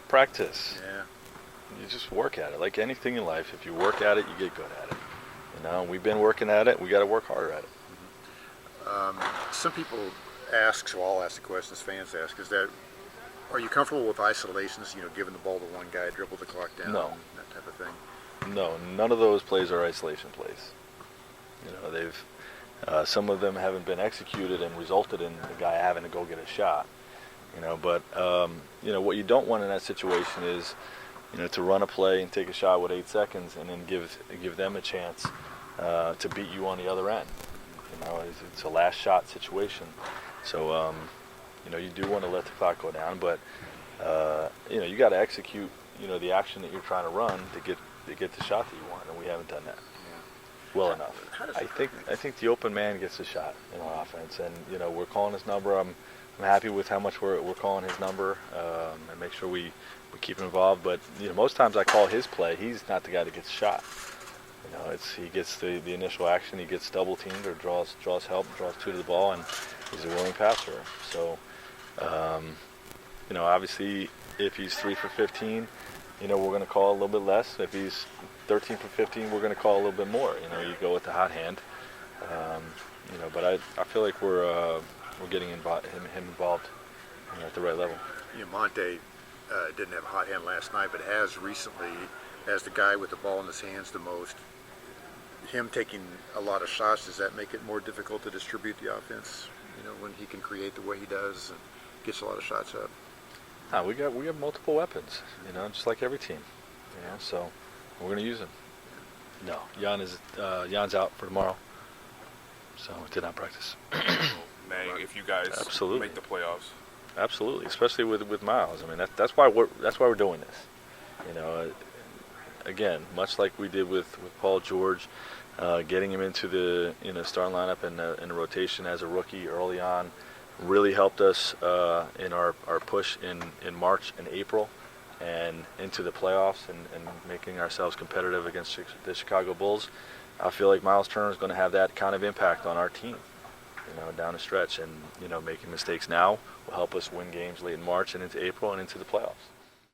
Practice. Yeah. You just work at it. Like anything in life, if you work at it, you get good at it. We've been working at it. We got to work harder at it. Some people ask, so I'll ask the question as fans ask, is that, are you comfortable with isolations, giving the ball to one guy, dribble the clock down, No. that type of thing? No, none of those plays are isolation plays. They've some of them haven't been executed and resulted in the guy having to go get a shot. But what you don't want in that situation is, to run a play and take a shot with 8 seconds and then give them a chance to beat you on the other end. It's a last shot situation. So you do want to let the clock go down, but you got to execute the action that you're trying to run to get the shot that you want, and we haven't done that well enough. I think the open man gets a shot in our offense, and we're calling his number. I'm happy with how much we're calling his number, and make sure we keep him involved. But most times I call his play. He's not the guy that gets shot. He gets the initial action. He gets double teamed or draws help, draws two to the ball, and he's a willing passer. So obviously if he's 3 for 15, we're going to call a little bit less. If he's 13 for 15, we're going to call a little bit more. You go with the hot hand. But I feel like we're getting him involved at the right level. Monte didn't have a hot hand last night, but has recently, as the guy with the ball in his hands the most, him taking a lot of shots, does that make it more difficult to distribute the offense, when he can create the way he does and gets a lot of shots up? We have multiple weapons, just like every team, so we're going to use them. No, Jan's out for tomorrow, so did not practice. If you guys Absolutely. make the playoffs. Absolutely, especially with Myles. I mean, that's why we're doing this. Again, much like we did with Paul George, getting him into the starting lineup and in the rotation as a rookie early on really helped us in our push in March and April and into the playoffs and making ourselves competitive against the Chicago Bulls. I feel like Myles Turner is going to have that kind of impact on our team, down the stretch. And making mistakes now will help us win games late in March and into April and into the playoffs.